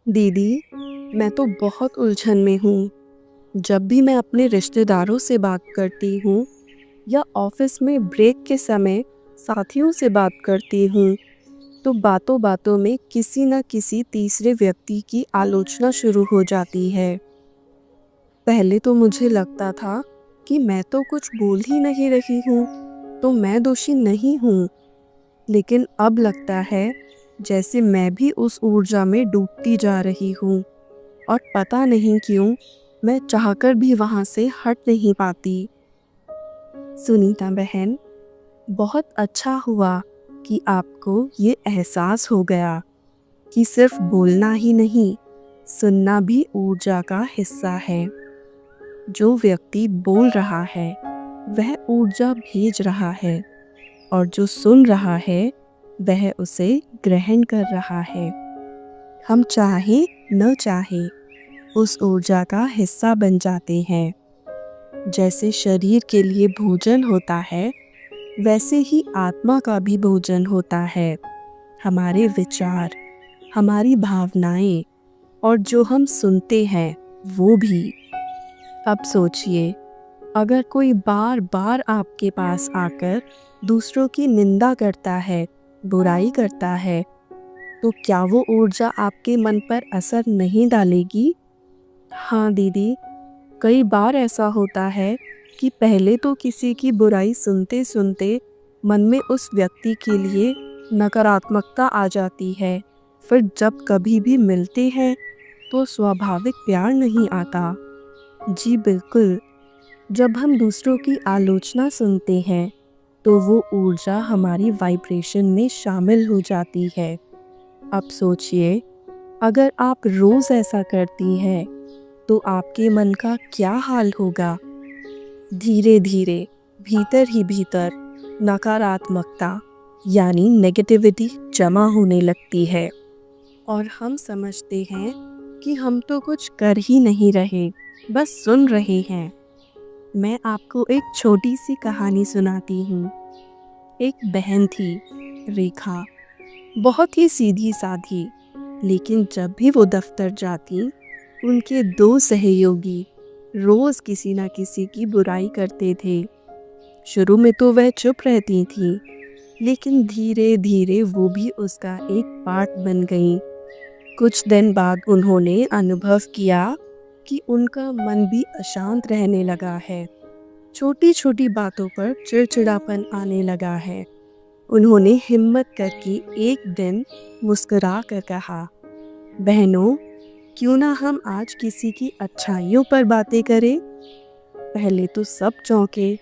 दीदी, मैं तो बहुत उलझन में हूँ। जब भी मैं अपने रिश्तेदारों से बात करती हूँ या ऑफिस में ब्रेक के समय साथियों से बात करती हूँ, तो बातों-बातों में किसी न किसी तीसरे व्यक्ति की आलोचना शुरू हो जाती है। पहले तो मुझे लगता था कि मैं तो कुछ बोल ही नहीं रही हूँ, तो मैं दोषी नहीं हूँ। लेकिन अब लगता है जैसे मैं भी उस ऊर्जा में डूबती जा रही हूँ और पता नहीं क्यों मैं चाहकर भी वहाँ से हट नहीं पाती। सुनीता बहन, बहुत अच्छा हुआ कि आपको ये एहसास हो गया कि सिर्फ बोलना ही नहीं, सुनना भी ऊर्जा का हिस्सा है। जो व्यक्ति बोल रहा है, वह ऊर्जा भेज रहा है और जो सुन रहा है, वह उसे ग्रहण कर रहा है। हम चाहे न चाहे उस ऊर्जा का हिस्सा बन जाते हैं। जैसे शरीर के लिए भोजन होता है, वैसे ही आत्मा का भी भोजन होता है। हमारे विचार, हमारी भावनाएं और जो हम सुनते हैं, वो भी। अब सोचिए, अगर कोई बार बार आपके पास आकर दूसरों की निंदा करता है, बुराई करता है, तो क्या वो ऊर्जा आपके मन पर असर नहीं डालेगी? हाँ दीदी, कई बार ऐसा होता है कि पहले तो किसी की बुराई सुनते सुनते मन में उस व्यक्ति के लिए नकारात्मकता आ जाती है। फिर जब कभी भी मिलते हैं तो स्वाभाविक प्यार नहीं आता। जी बिल्कुल, जब हम दूसरों की आलोचना सुनते हैं तो वो ऊर्जा हमारी वाइब्रेशन में शामिल हो जाती है। अब सोचिए, अगर आप रोज़ ऐसा करती हैं तो आपके मन का क्या हाल होगा? धीरे धीरे भीतर ही भीतर नकारात्मकता यानी नेगेटिविटी जमा होने लगती है और हम समझते हैं कि हम तो कुछ कर ही नहीं रहे, बस सुन रहे हैं। मैं आपको एक छोटी सी कहानी सुनाती हूँ। एक बहन थी, रेखा, बहुत ही सीधी साधी, लेकिन जब भी वो दफ्तर जाती, उनके दो सहयोगी रोज किसी न किसी की बुराई करते थे। शुरू में तो वह चुप रहती थी, लेकिन धीरे धीरे वो भी उसका एक पार्ट बन गई। कुछ दिन बाद उन्होंने अनुभव किया कि उनका मन भी अशांत रहने लगा है। छोटी छोटी बातों पर चिड़चिड़ापन आने लगा है। उन्होंने हिम्मत करके एक दिन मुस्कुरा कर कहा, बहनों, क्यों ना हम आज किसी की अच्छाइयों पर बातें करें? पहले तो सब चौंके,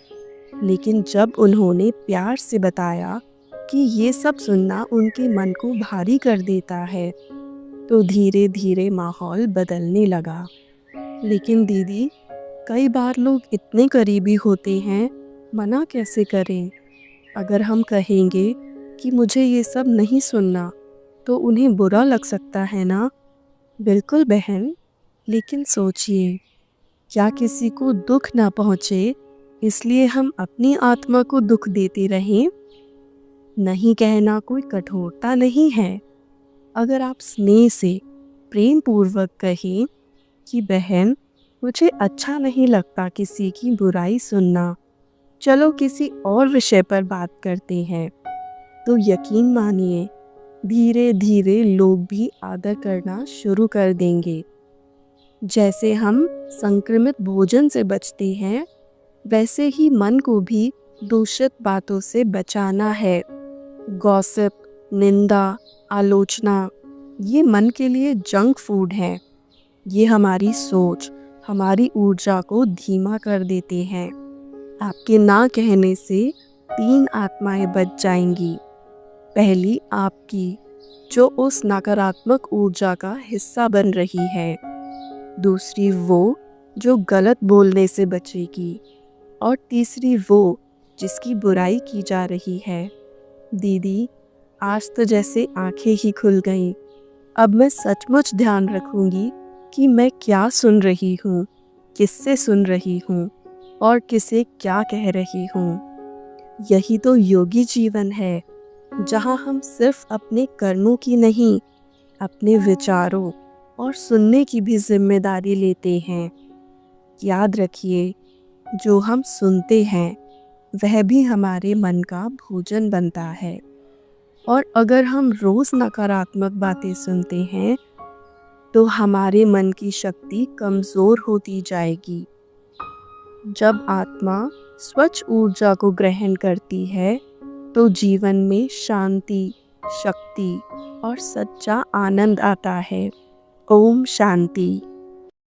लेकिन जब उन्होंने प्यार से बताया कि ये सब सुनना उनके मन को भारी कर देता है, तो धीरे धीरे माहौल बदलने लगा। लेकिन दीदी, कई बार लोग इतने करीबी होते हैं, मना कैसे करें? अगर हम कहेंगे कि मुझे ये सब नहीं सुनना, तो उन्हें बुरा लग सकता है ना? बिल्कुल बहन, लेकिन सोचिए, क्या किसी को दुख ना पहुँचे इसलिए हम अपनी आत्मा को दुख देते रहें? नहीं कहना कोई कठोरता नहीं है। अगर आप स्नेह से, प्रेम पूर्वक कहें कि बहन, मुझे अच्छा नहीं लगता किसी की बुराई सुनना, चलो किसी और विषय पर बात करते हैं, तो यकीन मानिए, धीरे धीरे लोग भी आदर करना शुरू कर देंगे। जैसे हम संक्रमित भोजन से बचते हैं, वैसे ही मन को भी दूषित बातों से बचाना है। गॉसिप, निंदा, आलोचना, ये मन के लिए जंक फूड है। ये हमारी सोच, हमारी ऊर्जा को धीमा कर देते हैं। आपके ना कहने से 3 आत्माएं बच जाएंगी। पहली आपकी, जो उस नकारात्मक ऊर्जा का हिस्सा बन रही है। दूसरी वो जो गलत बोलने से बचेगी और तीसरी वो जिसकी बुराई की जा रही है। दीदी, आज तो जैसे आंखें ही खुल गईं। अब मैं सचमुच ध्यान रखूंगी कि मैं क्या सुन रही हूँ, किससे सुन रही हूँ और किसे क्या कह रही हूँ। यही तो योगी जीवन है, जहाँ हम सिर्फ अपने कर्मों की नहीं, अपने विचारों और सुनने की भी जिम्मेदारी लेते हैं। याद रखिए, जो हम सुनते हैं वह भी हमारे मन का भोजन बनता है। और अगर हम रोज नकारात्मक बातें सुनते हैं तो हमारे मन की शक्ति कमजोर होती जाएगी। जब आत्मा स्वच्छ ऊर्जा को ग्रहण करती है तो जीवन में शांति, शक्ति और सच्चा आनंद आता है। ओम शांति।